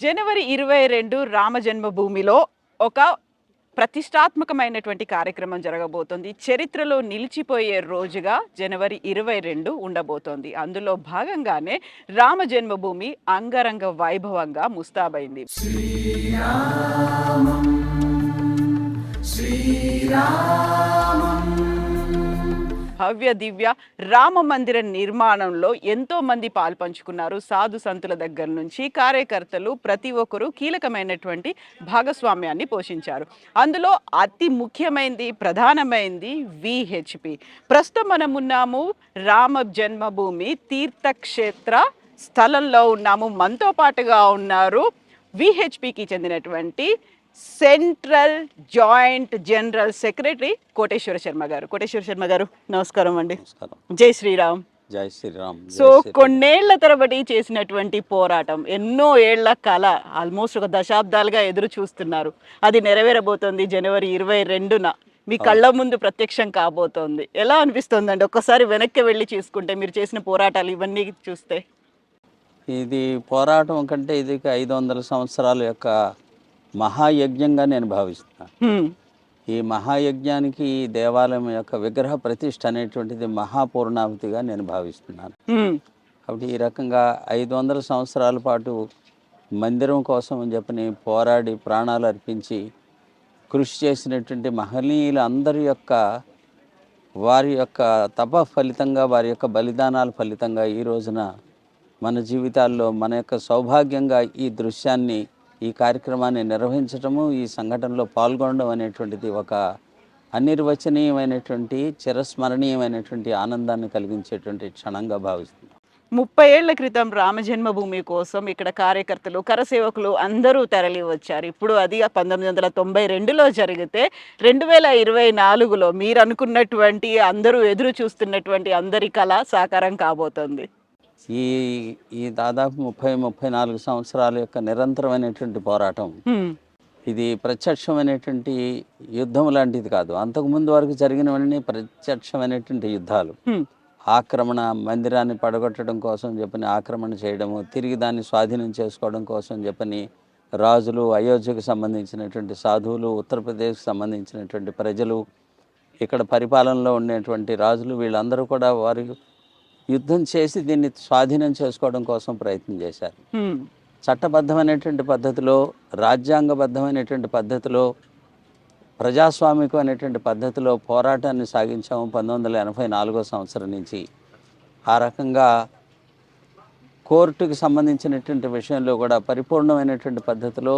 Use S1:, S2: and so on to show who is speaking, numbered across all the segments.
S1: జనవరి 22 రామ జన్మభూమిలో ఒక ప్రతిష్టాత్మకమైనటువంటి కార్యక్రమం జరగబోతోంది. చరిత్రలో నిలిచిపోయే రోజుగా జనవరి 22 ఉండబోతోంది. అందులో భాగంగానే రామ జన్మభూమి అంగరంగ వైభవంగా ముస్తాబైంది. భవ్య దివ్య రామ మందిర నిర్మాణంలో ఎంతో మంది పాల్పంచుకున్నారు. సాధు సంతుల దగ్గర నుంచి కార్యకర్తలు ప్రతి ఒక్కరూ కీలకమైనటువంటి భాగస్వామ్యాన్ని పోషించారు. అందులో అతి ముఖ్యమైనది ప్రధానమైనది విహెచ్పి. ప్రస్తుతం మనం ఉన్నాము రామ జన్మభూమి తీర్థక్షేత్ర స్థలంలో ఉన్నాము. మనతో పాటుగా ఉన్నారు విహెచ్పికి చెందినటువంటి central joint general secretary Koteswara Sharma గారు. కోటేశ్వర శర్మ గారు నమస్కారం అండి. జై శ్రీరామ్.
S2: జై శ్రీరామ్.
S1: సో కొన్నేళ్ల తరబడి చేసినటువంటి పోరాటం, ఎన్నో ఏళ్ల కళ, ఆల్మోస్ట్ ఒక దశాబ్దాలుగా ఎదురు చూస్తున్నారు. అది నెరవేరబోతోంది జనవరి 22న మీ కళ్ళ ముందు ప్రత్యక్షం కాబోతోంది. ఎలా అనిపిస్తుందండి ఒక్కసారి వెనక్కి వెళ్ళి చూసుకుంటే, మీరు చేసిన పోరాటాలు ఇవన్నీ చూస్తే?
S2: ఇది పోరాటం కంటే ఇది 500 సంవత్సరాల యొక్క మహాయజ్ఞంగా నేను భావిస్తున్నాను. ఈ మహాయజ్ఞానికి ఈ దేవాలయం యొక్క విగ్రహ ప్రతిష్ఠ అనేటువంటిది మహాపూర్ణావతిగా నేను భావిస్తున్నాను. కాబట్టి ఈ రకంగా 500 సంవత్సరాల పాటు మందిరం కోసం అని చెప్పని పోరాడి ప్రాణాలు అర్పించి కృషి చేసినటువంటి మహనీయులు అందరి యొక్క వారి యొక్క తప ఫలితంగా, వారి యొక్క బలిదానాల ఫలితంగా ఈ రోజున మన జీవితాల్లో మన యొక్క సౌభాగ్యంగా ఈ దృశ్యాన్ని, ఈ కార్యక్రమాన్ని నిర్వహించటము, ఈ సంఘటనలో పాల్గొనడం అనేటువంటిది ఒక అనిర్వచనీయమైనటువంటి చిరస్మరణీయమైనటువంటి ఆనందాన్ని కలిగించేటువంటి క్షణంగా భావిస్తున్నాం.
S1: 30 ఏళ్ల క్రితం రామ జన్మభూమి కోసం ఇక్కడ కార్యకర్తలు, కరసేవకులు అందరూ తరలి వచ్చారు. ఇప్పుడు అది 1992లో జరిగితే 2024లో మీరు అనుకున్నటువంటి, అందరూ ఎదురు చూస్తున్నటువంటి అందరి కళ సాకారం కాబోతోంది.
S2: ఈ దాదాపు 30-34 సంవత్సరాల యొక్క నిరంతరమైనటువంటి పోరాటం ఇది ప్రత్యక్షమైనటువంటి యుద్ధం లాంటిది కాదు. అంతకుముందు వరకు జరిగినవన్నీ ప్రత్యక్షమైనటువంటి యుద్ధాలు. ఆక్రమణ, మందిరాన్ని పడగొట్టడం కోసం చెప్పని ఆక్రమణ చేయడము, తిరిగి దాన్ని స్వాధీనం చేసుకోవడం కోసం చెప్పని రాజులు, అయోధ్యకు సంబంధించినటువంటి సాధువులు, ఉత్తరప్రదేశ్కి సంబంధించినటువంటి ప్రజలు, ఇక్కడ పరిపాలనలో ఉండేటువంటి రాజులు, వీళ్ళందరూ కూడా వారి యుద్ధం చేసి దీన్ని స్వాధీనం చేసుకోవడం కోసం ప్రయత్నం చేశారు. చట్టబద్ధమైనటువంటి పద్ధతిలో, రాజ్యాంగబద్ధమైనటువంటి పద్ధతిలో, ప్రజాస్వామికమైనటువంటి పద్ధతిలో పోరాటాన్ని సాగించాము 1984 సంవత్సరం నుంచి. ఆ రకంగా కోర్టుకు సంబంధించినటువంటి విషయంలో కూడా పరిపూర్ణమైనటువంటి పద్ధతిలో,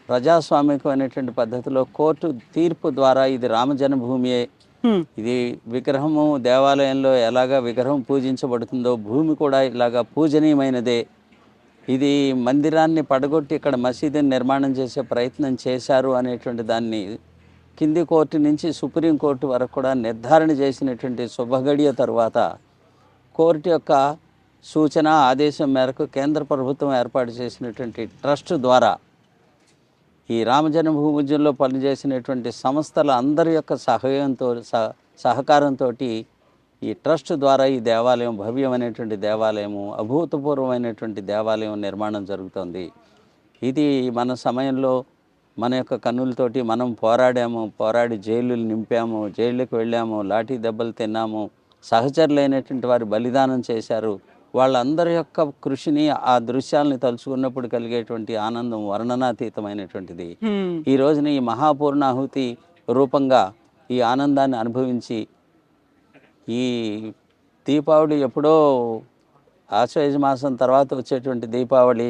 S2: ప్రజాస్వామికమైనటువంటి పద్ధతిలో కోర్టు తీర్పు ద్వారా ఇది రామ జన్మభూమియే, ఇది విగ్రహము దేవాలయంలో ఎలాగా విగ్రహం పూజించబడుతుందో భూమి కూడా ఇలాగా పూజనీయమైనదే, ఇది మందిరాన్ని పడగొట్టి ఇక్కడ మసీదుని నిర్మాణం చేసే ప్రయత్నం చేశారు అనేటువంటి దాన్ని కింది కోర్టు నుంచి సుప్రీంకోర్టు వరకు కూడా నిర్ధారణ చేసినటువంటి శుభగడియ తరువాత కోర్టు యొక్క సూచన, ఆదేశం మేరకు కేంద్ర ప్రభుత్వం ఏర్పాటు చేసినటువంటి ట్రస్ట్ ద్వారా ఈ రామజన్మభూమి ఉద్యమంలో పనిచేసినటువంటి సంస్థల అందరి యొక్క సహకారంతో ఈ ట్రస్ట్ ద్వారా ఈ దేవాలయం, భవ్యమైనటువంటి దేవాలయము, అభూతపూర్వమైనటువంటి దేవాలయం నిర్మాణం జరుగుతుంది. ఇది మన సమయంలో మన యొక్క కన్నులతోటి మనం పోరాడి జైళ్ళు నింపాము, జైళ్ళకి వెళ్ళాము, లాఠీ దెబ్బలు తిన్నాము, సహచరులైనటువంటి వారు బలిదానం చేశారు. వాళ్ళందరి యొక్క కృషిని, ఆ దృశ్యాలని తలుచుకున్నప్పుడు కలిగేటువంటి ఆనందం వర్ణనాతీతమైనటువంటిది. ఈ రోజున ఈ మహాపూర్ణాహుతి రూపంగా ఈ ఆనందాన్ని అనుభవించి, ఈ దీపావళి ఎప్పుడో ఆశ్వయుజ మాసం తర్వాత వచ్చేటువంటి దీపావళి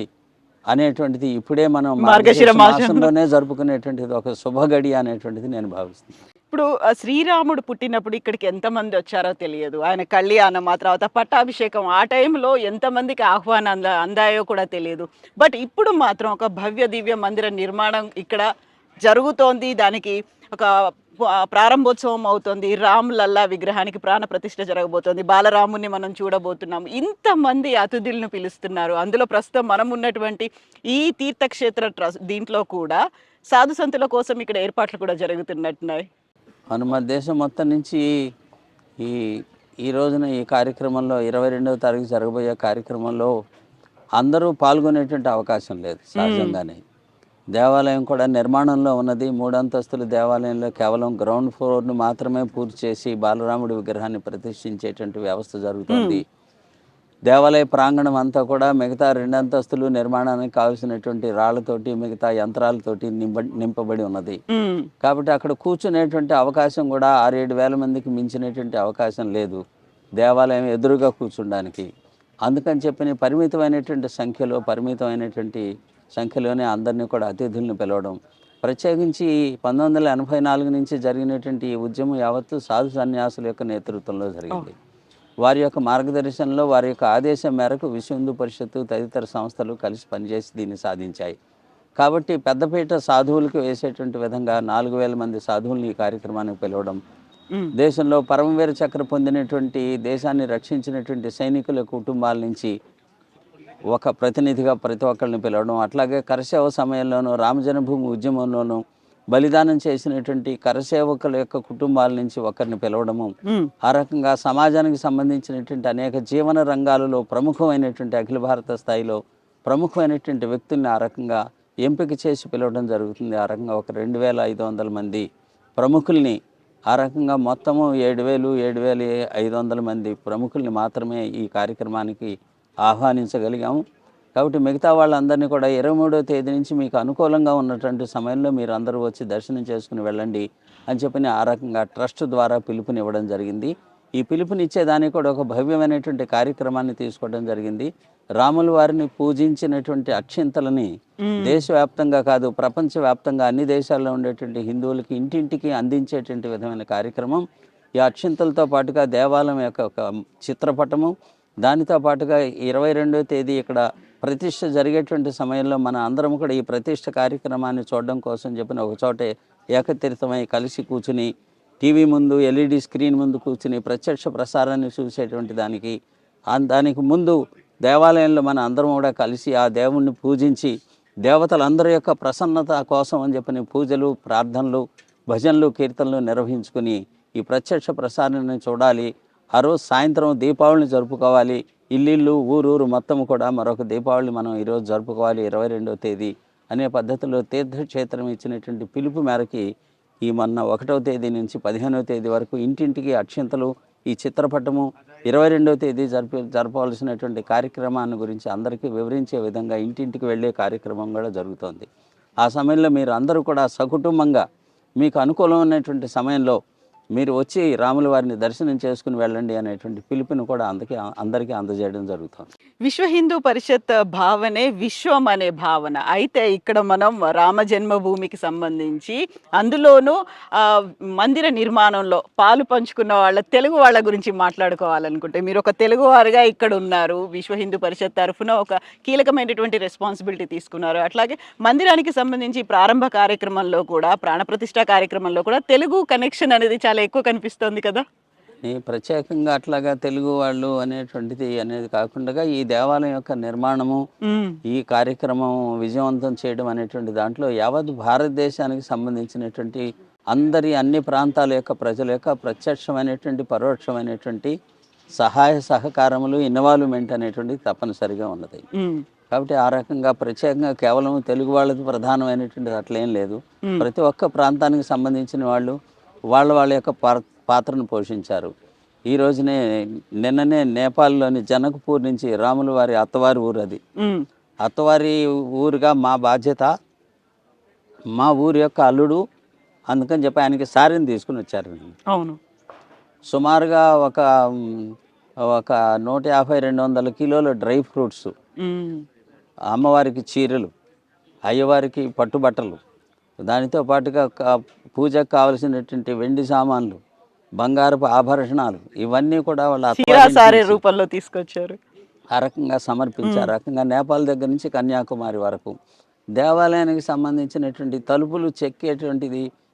S2: అనేటువంటిది ఇప్పుడే మనం మార్గశిర మాసంలోనే జరుపుకునేటువంటిది ఒక శుభగడి అనేటువంటిది నేను భావిస్తున్నాను.
S1: ఇప్పుడు శ్రీరాముడు పుట్టినప్పుడు ఇక్కడికి ఎంతమంది వచ్చారో తెలియదు. ఆయన కళ్యాణం, ఆ తర్వాత పట్టాభిషేకం, ఆ టైంలో ఎంతమందికి ఆహ్వానం అందాయో కూడా తెలియదు. బట్ ఇప్పుడు మాత్రం ఒక భవ్య దివ్య మందిర నిర్మాణం ఇక్కడ జరుగుతోంది. దానికి ఒక ప్రారంభోత్సవం అవుతుంది. రామ్ లల్లా విగ్రహానికి ప్రాణ ప్రతిష్ఠ జరగబోతోంది. బాలరాముని మనం చూడబోతున్నాం. ఇంతమంది అతిథులను పిలుస్తున్నారు. అందులో ప్రస్తుతం మనం ఉన్నటువంటి ఈ తీర్థక్షేత్ర ట్రస్ట్ దీంట్లో కూడా సాధు సంతుల కోసం ఇక్కడ ఏర్పాట్లు కూడా జరుగుతున్నట్టున్నాయి.
S2: మన దేశం మొత్తం నుంచి ఈ ఈ రోజున ఈ కార్యక్రమంలో 22వ తారీఖు జరగబోయే కార్యక్రమంలో అందరూ పాల్గొనేటువంటి అవకాశం లేదు సహజంగానే. దేవాలయం కూడా నిర్మాణంలో ఉన్నది. 3 అంతస్తుల దేవాలయంలో కేవలం గ్రౌండ్ ఫ్లోర్ను మాత్రమే పూర్తి చేసి బాలరాముడి విగ్రహాన్ని ప్రతిష్ఠించేటువంటి వ్యవస్థ జరుగుతుంది. దేవాలయ ప్రాంగణం అంతా కూడా మిగతా 2 అంతస్తులు నిర్మాణానికి కావాల్సినటువంటి రాళ్లతోటి మిగతా యంత్రాలతోటి నింపబడి ఉన్నది. కాబట్టి అక్కడ కూర్చునేటువంటి అవకాశం కూడా 6-7 వేల మందికి మించినటువంటి అవకాశం లేదు దేవాలయం ఎదురుగా కూర్చుండానికి. అందుకని చెప్పి పరిమితమైనటువంటి సంఖ్యలోనే అందరినీ కూడా అతిథులను పిలవడం. ప్రత్యేకించి 1984 నుంచి జరిగినటువంటి ఈ ఉద్యమం యావత్తు సాధు సన్యాసుల యొక్క నేతృత్వంలో జరిగింది. వారి యొక్క మార్గదర్శనంలో వారి యొక్క ఆదేశం మేరకు విశ్వ హిందూ పరిషత్తు తదితర సంస్థలు కలిసి పనిచేసి దీన్ని సాధించాయి. కాబట్టి పెద్దపీట సాధువులకు వేసేటువంటి విధంగా 4,000 మంది సాధువులను ఈ కార్యక్రమానికి పిలవడం, దేశంలో పరమవీర చక్ర పొందినటువంటి దేశాన్ని రక్షించినటువంటి సైనికుల కుటుంబాల నుంచి ఒక ప్రతినిధిగా ప్రతి ఒక్కరిని పిలవడం, అట్లాగే కరసేవ సమయంలోనూ రామజన్మభూమి ఉద్యమంలోనూ బలిదానం చేసినటువంటి కరసేవకుల యొక్క కుటుంబాల నుంచి ఒకరిని పిలవడము, ఆ రకంగా సమాజానికి సంబంధించినటువంటి అనేక జీవన రంగాలలో ప్రముఖమైనటువంటి అఖిల భారత స్థాయిలో ప్రముఖమైనటువంటి వ్యక్తుల్ని ఆ రకంగా ఎంపిక చేసి పిలవడం జరుగుతుంది. ఆ రకంగా ఒక 2,500 మంది ప్రముఖుల్ని, ఆ రకంగా మొత్తము 7,500 మంది ప్రముఖుల్ని మాత్రమే ఈ కార్యక్రమానికి ఆహ్వానించగలిగాము. కాబట్టి మిగతా వాళ్ళందరినీ కూడా 23వ తేదీ నుంచి మీకు అనుకూలంగా ఉన్నటువంటి సమయంలో మీరు అందరూ వచ్చి దర్శనం చేసుకుని వెళ్ళండి అని చెప్పి ఆ రకంగా ట్రస్ట్ ద్వారా పిలుపునివ్వడం జరిగింది. ఈ పిలుపునిచ్చేదానికి కూడా ఒక భవ్యమైనటువంటి కార్యక్రమాన్ని తీసుకోవడం జరిగింది. రాముల వారిని పూజించినటువంటి అక్షింతలని దేశవ్యాప్తంగా కాదు ప్రపంచవ్యాప్తంగా అన్ని దేశాల్లో ఉండేటువంటి హిందువులకి ఇంటింటికి అందించేటువంటి విధమైన కార్యక్రమం. ఈ అక్షింతలతో పాటుగా దేవాలయం యొక్క ఒక చిత్రపటము, దానితో పాటుగా 22వ తేదీ ఇక్కడ ప్రతిష్ఠ జరిగేటువంటి సమయంలో మన అందరం కూడా ఈ ప్రతిష్ఠ కార్యక్రమాన్ని చూడడం కోసం చెప్పిన ఒక చోటే ఏకతీర్థమై కలిసి కూర్చుని టీవీ ముందు ఎల్ఈడి స్క్రీన్ ముందు కూర్చుని ప్రత్యక్ష ప్రసారాన్ని చూసేటువంటి దానికి ముందు దేవాలయంలో మన అందరం కూడా కలిసి ఆ దేవుణ్ణి పూజించి దేవతలందరి యొక్క ప్రసన్నత కోసం అని చెప్పిన పూజలు, ప్రార్థనలు, భజనలు, కీర్తనలు నిర్వహించుకుని ఈ ప్రత్యక్ష ప్రసారాన్ని చూడాలి. ఆ రోజు సాయంత్రం దీపావళిని జరుపుకోవాలి. ఇల్లు ఊరూరు మొత్తం కూడా మరొక దీపావళి మనం ఈరోజు జరుపుకోవాలి 22వ తేదీ అనే పద్ధతిలో తీర్థక్షేత్రం ఇచ్చినటువంటి పిలుపు మేరకి ఈ మొన్న 1వ తేదీ నుంచి 15వ తేదీ వరకు ఇంటింటికి అక్షింతలు, ఈ చిత్రపటము, 22వ తేదీ జరపవలసినటువంటి కార్యక్రమాన్ని గురించి అందరికీ వివరించే విధంగా ఇంటింటికి వెళ్ళే కార్యక్రమం కూడా జరుగుతోంది. ఆ సమయంలో మీరు అందరూ కూడా సకుటుంబంగా మీకు అనుకూలమైనటువంటి సమయంలో మీరు వచ్చి రాముల వారిని దర్శనం చేసుకుని వెళ్ళండి అనేటువంటి పిలుపుని కూడా అందరికీ అందజేయడం జరుగుతుంది.
S1: విశ్వ హిందూ పరిషత్ భావనే విశ్వం అనే భావన. అయితే ఇక్కడ మనం రామ జన్మభూమికి సంబంధించి అందులోనూ మందిర నిర్మాణంలో పాలు పంచుకున్న తెలుగు వాళ్ళ గురించి మాట్లాడుకోవాలనుకుంటే మీరు ఒక తెలుగువారుగా ఇక్కడ ఉన్నారు. విశ్వ హిందూ పరిషత్ తరఫున ఒక కీలకమైనటువంటి రెస్పాన్సిబిలిటీ తీసుకున్నారు. అట్లాగే మందిరానికి సంబంధించి ప్రారంభ కార్యక్రమంలో కూడా, ప్రాణప్రతిష్ఠ కార్యక్రమంలో కూడా తెలుగు కనెక్షన్ అనేది చాలా ఎక్కువ కనిపిస్తుంది కదా.
S2: ప్రత్యేకంగా అట్లాగా తెలుగు వాళ్ళు అనేది కాకుండా ఈ దేవాలయం యొక్క నిర్మాణము, ఈ కార్యక్రమం విజయవంతం చేయడం అనేటువంటి దాంట్లో యావత్ భారతదేశానికి సంబంధించినటువంటి అన్ని ప్రాంతాల యొక్క ప్రజల యొక్క ప్రత్యక్షమైనటువంటి పరోక్షమైనటువంటి సహాయ సహకారములు, ఇన్వాల్వ్మెంట్ అనేటువంటిది తప్పనిసరిగా ఉన్నది. కాబట్టి ఆ రకంగా ప్రత్యేకంగా కేవలం తెలుగు వాళ్ళది ప్రధానమైనటువంటిది అట్లేం లేదు. ప్రతి ఒక్క ప్రాంతానికి సంబంధించిన వాళ్ళు వాళ్ళ యొక్క పాత్రను పోషించారు. ఈ రోజునే నిన్ననే నేపాల్లోని జనక్పూర్ నుంచి రాముల వారి అత్తవారి ఊరు అది. అత్తవారి ఊరుగా మా బాధ్యత, మా ఊరి యొక్క అల్లుడు, అందుకని చెప్పి ఆయనకి సారీని తీసుకుని వచ్చారు.
S1: అవును,
S2: సుమారుగా ఒక 150-200 కిలోల డ్రై ఫ్రూట్స్, అమ్మవారికి చీరలు, అయ్యవారికి పట్టుబట్టలు, దానితో పాటుగా పూజకు కావలసినటువంటి వెండి సామాన్లు, బంగారపు ఆభరణాలు, ఇవన్నీ కూడా వాళ్ళ
S1: రూపంలో తీసుకొచ్చారు.
S2: ఆ రకంగా సమర్పించారు. ఆ రకంగా నేపాల్ దగ్గర నుంచి కన్యాకుమారి వరకు దేవాలయానికి సంబంధించినటువంటి తలుపులు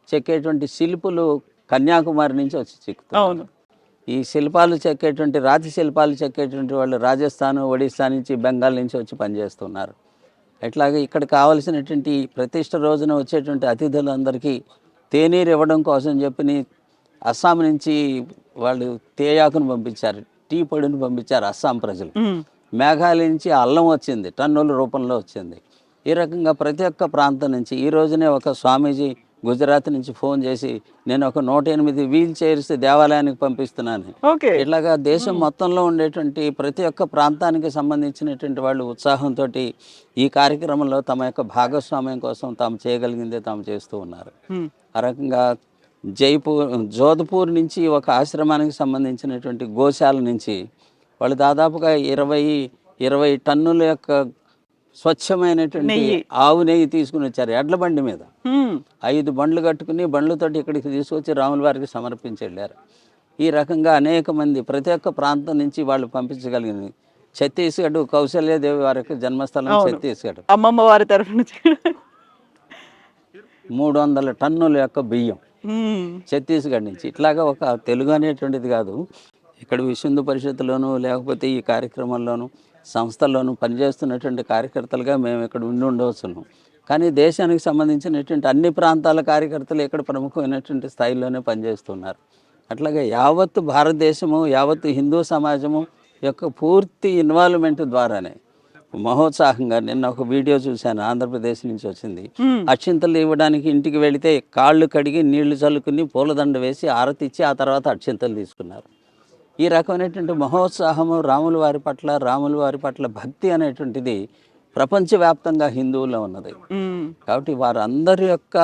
S2: చెక్కేటువంటి శిల్పులు కన్యాకుమారి నుంచి వచ్చి చెక్కుతారు. ఈ శిల్పాలు చెక్కేటువంటి రాతి శిల్పాలు చెక్కేటువంటి వాళ్ళు రాజస్థాన్, ఒడిస్సా నుంచి, బెంగాల్ నుంచి వచ్చి పనిచేస్తున్నారు. ఎట్లాగే ఇక్కడ కావలసినటువంటి ప్రతిష్ట రోజున వచ్చేటువంటి అతిథులందరికీ తేనీరు ఇవ్వడం కోసం చెప్పి అస్సాం నుంచి వాళ్ళు తేయాకును పంపించారు, టీ పొడిని పంపించారు అస్సాం ప్రజలు. మేఘాలయ నుంచి అల్లం వచ్చింది, టన్నుల రూపంలో వచ్చింది. ఈ రకంగా ప్రతి ఒక్క ప్రాంతం నుంచి ఈ రోజునే ఒక స్వామీజీ గుజరాత్ నుంచి ఫోన్ చేసి నేను ఒక 108 వీల్ చైర్స్ దేవాలయానికి పంపిస్తున్నాను.
S1: ఓకే.
S2: ఇట్లాగా దేశం మొత్తంలో ఉండేటువంటి ప్రతి ఒక్క ప్రాంతానికి సంబంధించినటువంటి వాళ్ళు ఉత్సాహంతో ఈ కార్యక్రమంలో తమ యొక్క భాగస్వామ్యం కోసం తాము చేయగలిగిందే తాము చేస్తూ ఉన్నారు. ఆ రకంగా జోధ్పూర్ నుంచి ఒక ఆశ్రమానికి సంబంధించినటువంటి గోశాల నుంచి వాళ్ళు దాదాపుగా 20 టన్నుల యొక్క స్వచ్ఛమైనటువంటి ఆవు నెయ్యి తీసుకుని వచ్చారు ఎడ్ల బండి మీద. 5 బండ్లు కట్టుకుని బండ్లతోటి ఇక్కడికి తీసుకొచ్చి రాముల వారికి సమర్పించి వెళ్ళారు. ఈ రకంగా అనేక మంది ప్రతి ఒక్క ప్రాంతం నుంచి వాళ్ళు పంపించగలిగింది. ఛత్తీస్గఢ్ కౌశల్యాదేవి వారి యొక్క జన్మస్థలం ఛత్తీస్గఢ్,
S1: అమ్మమ్మ వారి తరఫు నుంచి
S2: 300 టన్నుల యొక్క బియ్యం ఛత్తీస్గఢ్ నుంచి. ఇట్లాగా ఒక తెలుగు అనేటువంటిది కాదు, ఇక్కడ విశ్వ హిందూ పరిషత్తులోను లేకపోతే ఈ కార్యక్రమంలోను సంస్థల్లోనూ పనిచేస్తున్నటువంటి కార్యకర్తలుగా మేము ఇక్కడ ఉండవచ్చును. కానీ దేశానికి సంబంధించినటువంటి అన్ని ప్రాంతాల కార్యకర్తలు ఇక్కడ ప్రముఖమైనటువంటి స్థాయిలోనే పనిచేస్తున్నారు. అట్లాగే యావత్తు భారతదేశము, యావత్తు హిందూ సమాజము యొక్క పూర్తి ఇన్వాల్వ్మెంట్ ద్వారానే మహోత్సాహంగా, నిన్న ఒక వీడియో చూశాను, ఆంధ్రప్రదేశ్ నుంచి వచ్చింది. అక్షింతలు ఇవ్వడానికి ఇంటికి వెళితే కాళ్ళు కడిగి నీళ్లు చల్లుకుని పూలదండ వేసి ఆరతి ఇచ్చి ఆ తర్వాత అక్షింతలు తీసుకున్నారు. ఈ రకమైనటువంటి మహోత్సాహము రాముల వారి పట్ల భక్తి అనేటువంటిది ప్రపంచవ్యాప్తంగా హిందువుల్లో ఉన్నది. కాబట్టి వారందరి యొక్క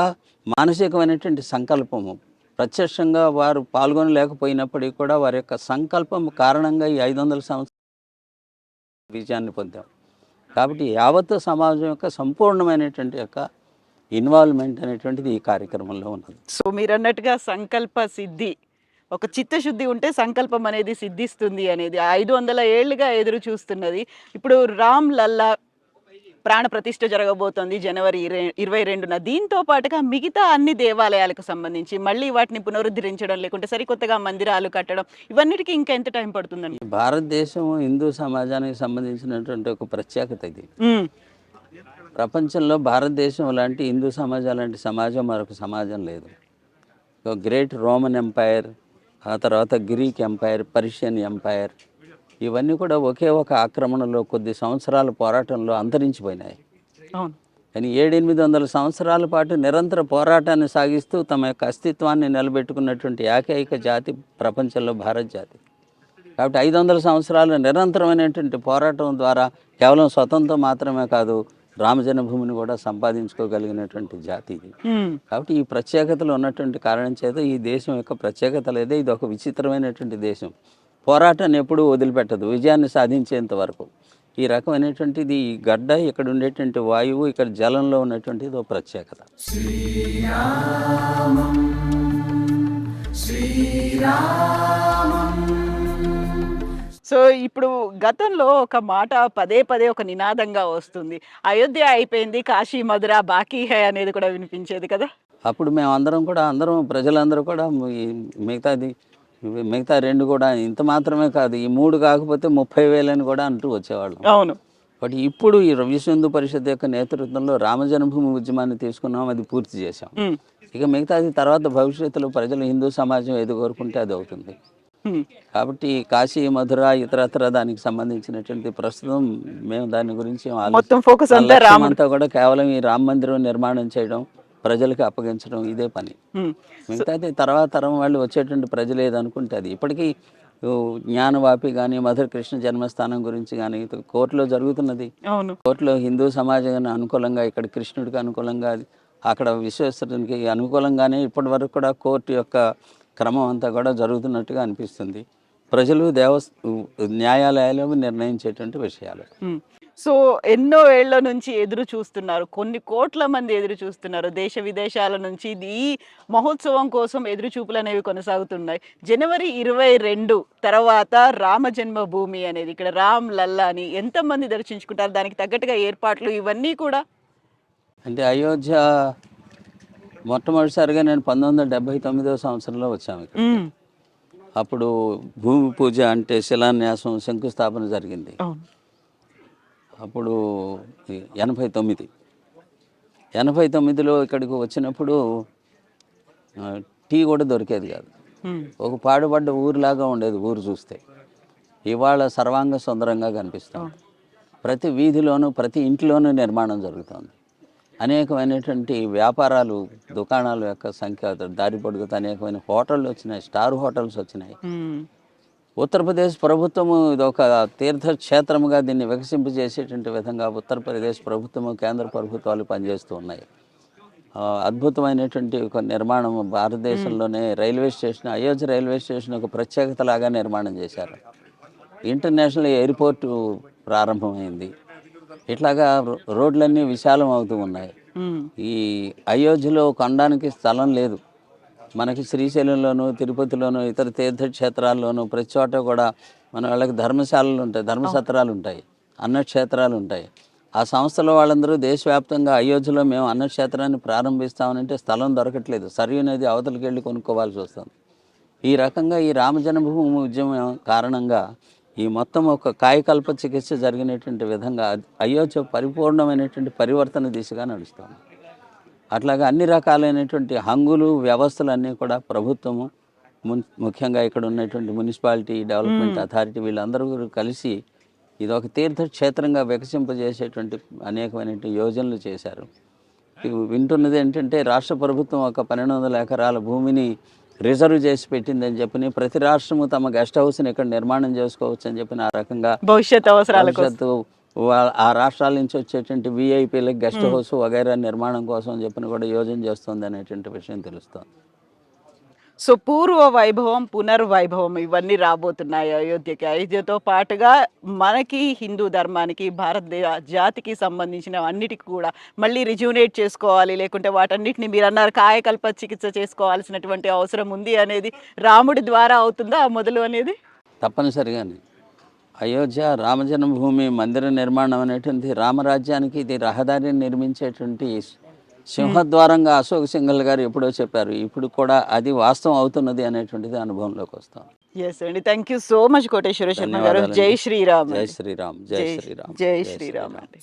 S2: మానసికమైనటువంటి సంకల్పము, ప్రత్యక్షంగా వారు పాల్గొనలేకపోయినప్పటికీ కూడా వారి యొక్క సంకల్పం కారణంగా ఈ 500 సంవత్సరాల విజయాన్ని పొందాం. కాబట్టి యావత్తు సమాజం యొక్క సంపూర్ణమైనటువంటి యొక్క ఇన్వాల్వ్మెంట్ అనేటువంటిది ఈ కార్యక్రమంలో ఉన్నది.
S1: సో మీరు అన్నట్టుగా సంకల్ప సిద్ధి, ఒక చిత్తశుద్ధి ఉంటే సంకల్పం అనేది సిద్ధిస్తుంది అనేది 500 ఏళ్లుగా ఎదురు చూస్తున్నది. ఇప్పుడు రామ్ లల్లా ప్రాణ ప్రతిష్ఠ జరగబోతోంది జనవరి 22న. దీంతో పాటుగా మిగతా అన్ని దేవాలయాలకు సంబంధించి మళ్ళీ వాటిని పునరుద్ధరించడం, లేకుంటే సరికొత్తగా మందిరాలు కట్టడం, ఇవన్నిటికీ ఇంకా ఎంత టైం పడుతుందండి?
S2: భారతదేశం హిందూ సమాజానికి సంబంధించినటువంటి ఒక ప్రత్యేకత ఇది. ప్రపంచంలో భారతదేశం లాంటి హిందూ సమాజం లాంటి సమాజం మరొక సమాజం లేదు. గ్రేట్ రోమన్ ఎంపైర్, ఆ తర్వాత గ్రీక్ ఎంపైర్, పర్షియన్ ఎంపైర్, ఇవన్నీ కూడా ఒకే ఒక ఆక్రమణలో కొద్ది సంవత్సరాల పోరాటంలో అంతరించిపోయినాయి. కానీ 700-800 సంవత్సరాల పాటు నిరంతర పోరాటాన్ని సాగిస్తూ తమ యొక్క అస్తిత్వాన్ని నిలబెట్టుకున్నటువంటి ఏకైక జాతి ప్రపంచంలో భారత జాతి. కాబట్టి 500 సంవత్సరాలు నిరంతరమైనటువంటి పోరాటం ద్వారా కేవలం స్వతంత్రం మాత్రమే కాదు, రామజన్మభూమిని కూడా సంపాదించుకోగలిగినటువంటి జాతి ఇది. కాబట్టి ఈ ప్రత్యేకతలు ఉన్నటువంటి కారణం చేత ఈ దేశం యొక్క ప్రత్యేకత లేదే, ఇది ఒక విచిత్రమైనటువంటి దేశం. పోరాటాన్ని ఎప్పుడూ వదిలిపెట్టదు విజయాన్ని సాధించేంత వరకు. ఈ రకమైనటువంటిది ఈ గడ్డ, ఇక్కడ ఉండేటువంటి వాయువు, ఇక్కడ జలంలో ఉన్నటువంటిది ఒక ప్రత్యేకత.
S1: సో ఇప్పుడు గతంలో ఒక మాట పదే పదే ఒక నినాదంగా వస్తుంది, అయోధ్య అయిపోయింది, కాశీ మధుర బాకీ హై అనేది కూడా వినిపించేది కదా.
S2: అప్పుడు మేము అందరం ప్రజలందరూ కూడా మిగతా 2 కూడా ఇంత మాత్రమే కాదు, ఈ 3 కాకపోతే 30,000 అని కూడా అంటూ వచ్చేవాళ్ళం.
S1: అవును.
S2: బట్ ఇప్పుడు ఈ విశ్వ హిందూ పరిషత్ యొక్క నేతృత్వంలో రామజన్మభూమి ఉద్యమాన్ని తీసుకున్నాం, అది పూర్తి చేశాం. ఇక మిగతాది తర్వాత భవిష్యత్తులో ప్రజలు హిందూ సమాజం ఏది కోరుకుంటే అది అవుతుంది. కాబట్టి కాశీ మధుర ఇతరత్ర దానికి సంబంధించినటువంటి ప్రస్తుతం మేము దాని గురించి
S1: మొత్తం ఫోకస్
S2: అంతా కూడా కేవలం ఈ రామ మందిరం నిర్మాణం చేయడం, ప్రజలకు అప్పగించడం, ఇదే పని. మిగతాది తర్వాత తరం వాళ్ళు వచ్చేటువంటి ప్రజలు ఏదనుకుంటే అది. ఇప్పటికీ జ్ఞానవాపి కానీ మధుర కృష్ణ జన్మస్థానం గురించి కానీ కోర్టులో జరుగుతున్నది. కోర్టులో హిందూ సమాజానికి అనుకూలంగా, ఇక్కడ కృష్ణుడికి అనుకూలంగా, అక్కడ విశ్వేశ్వరునికి అనుకూలంగానే ఇప్పటి వరకు కూడా కోర్టు యొక్క క్రమం అంతా కూడా జరుగుతున్నట్టుగా అనిపిస్తుంది. ప్రజలు న్యాయాలయాలు నిర్ణయించేటువంటి విషయాలు.
S1: సో ఎన్నో ఏళ్ల నుంచి ఎదురు చూస్తున్నారు, కొన్ని కోట్ల మంది ఎదురు చూస్తున్నారు, దేశ విదేశాల నుంచి ఈ మహోత్సవం కోసం ఎదురు చూపులు అనేవి కొనసాగుతున్నాయి. జనవరి 22 తర్వాత రామ జన్మభూమి అనేది, ఇక్కడ రామ్ లల్లాని ఎంతమంది దర్శించుకుంటారు, దానికి తగ్గట్టుగా ఏర్పాట్లు ఇవన్నీ కూడా.
S2: అంటే అయోధ్య మొట్టమొదటిసారిగా నేను 1979వ సంవత్సరంలో వచ్చాము ఇక్కడ. అప్పుడు భూమి పూజ అంటే శిలాన్యాసం, శంకుస్థాపన జరిగింది. అప్పుడు 89లో ఇక్కడికి వచ్చినప్పుడు టీ కూడా దొరికేది కాదు. ఒక పాడుపడ్డ ఊరిలాగా ఉండేది ఊరు చూస్తే. ఇవాళ సర్వాంగ సుందరంగా కనిపిస్తుంది. ప్రతి వీధిలోనూ ప్రతి ఇంట్లోనూ నిర్మాణం జరుగుతుంది. అనేకమైనటువంటి వ్యాపారాలు, దుకాణాల యొక్క సంఖ్య దారి పొడుగుతూ అనేకమైన హోటళ్ళు వచ్చినాయి, స్టార్ హోటల్స్ వచ్చినాయి. ఉత్తరప్రదేశ్ ప్రభుత్వము ఇది ఒక తీర్థక్షేత్రముగా దీన్ని వికసింపజేసేటువంటి విధంగా ఉత్తరప్రదేశ్ ప్రభుత్వము, కేంద్ర ప్రభుత్వాలు పనిచేస్తూ ఉన్నాయి. అద్భుతమైనటువంటి ఒక నిర్మాణం భారతదేశంలోనే railway station, Ayodhya railway station ఒక ప్రత్యేకతలాగా నిర్మాణం చేశారు. ఇంటర్నేషనల్ ఎయిర్పోర్టు ప్రారంభమైంది. ఇట్లాగా రోడ్లన్నీ విశాలం అవుతూ ఉన్నాయి. ఈ అయోధ్యలో కొనడానికి స్థలం లేదు. మనకి శ్రీశైలంలోను, తిరుపతిలోను, ఇతర తీర్థక్షేత్రాల్లోనూ ప్రతి చోట కూడా మన వాళ్ళకి ధర్మశాలలు ఉంటాయి, ధర్మసత్రాలు ఉంటాయి, అన్నక్షేత్రాలు ఉంటాయి. ఆ సంస్థలో వాళ్ళందరూ దేశవ్యాప్తంగా అయోధ్యలో మేము అన్నక్షేత్రాన్ని ప్రారంభిస్తామనంటే స్థలం దొరకట్లేదు. సరియు నది అవతలికి వెళ్ళి కొనుక్కోవాల్సి వస్తుంది. ఈ రకంగా ఈ రామజన్మభూమి ఉద్యమం కారణంగా ఈ మొత్తం ఒక కాయకల్ప చికిత్స జరిగినటువంటి విధంగా అయోధ్య పరిపూర్ణమైనటువంటి పరివర్తన దిశగా నడుస్తుంది. అట్లాగా అన్ని రకాలైనటువంటి హంగులు, వ్యవస్థలు అన్నీ కూడా ప్రభుత్వము, ముఖ్యంగా ఇక్కడ ఉన్నటువంటి మున్సిపాలిటీ డెవలప్మెంట్ అథారిటీ వీళ్ళందరూ కలిసి ఇది ఒక తీర్థక్షేత్రంగా వికసింపజేసేటువంటి అనేకమైనటువంటి యోజనలు చేశారు. వింటున్నది ఏంటంటే రాష్ట్ర ప్రభుత్వం ఒక 1200 ఎకరాల భూమిని రిజర్వ్ చేసి పెట్టిందని చెప్పి ప్రతి రాష్ట్రము తమ గెస్ట్ హౌస్ని ఇక్కడ నిర్మాణం చేసుకోవచ్చు అని చెప్పి ఆ రకంగా భవిష్యత్తు ఆ రాష్ట్రాల నుంచి వచ్చేటువంటి విఐపీలకు గెస్ట్ హౌస్ వగైరా నిర్మాణం కోసం అని చెప్పి కూడా యోజన చేస్తుంది అనేటువంటి విషయం తెలుస్తుంది.
S1: సో పూర్వ వైభవం, పునర్వైభవం ఇవన్నీ రాబోతున్నాయి అయోధ్యకి. అయోధ్యతో పాటుగా మనకి హిందూ ధర్మానికి, భారతదేశ జాతికి సంబంధించిన అన్నిటికీ కూడా మళ్ళీ రిజ్యూనేట్ చేసుకోవాలి, లేకుంటే వాటన్నిటిని మీరు అన్నారు కాయకల్ప చికిత్స చేసుకోవాల్సినటువంటి అవసరం ఉంది అనేది రాముడి ద్వారా అవుతుందా మొదలు అనేది?
S2: తప్పనిసరిగానే అయోధ్య రామజన్మభూమి మందిర నిర్మాణం అనేటువంటి రామరాజ్యానికి ఇది రహదారిని నిర్మించేటువంటి సింహద్వారంగా అశోక్ సింఘల్ గారు ఎప్పుడో చెప్పారు. ఇప్పుడు కూడా అది వాస్తవం అవుతున్నది అనేటువంటిది అనుభవంలోకి వస్తాం.
S1: ఎస్ అండి, thank you so much Koteswara Sharma గారు. జై శ్రీరామ్.
S2: జై శ్రీరామ్. జై శ్రీరామ్.
S1: జై శ్రీరామ్ అండి.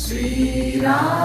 S3: శ్రీరామం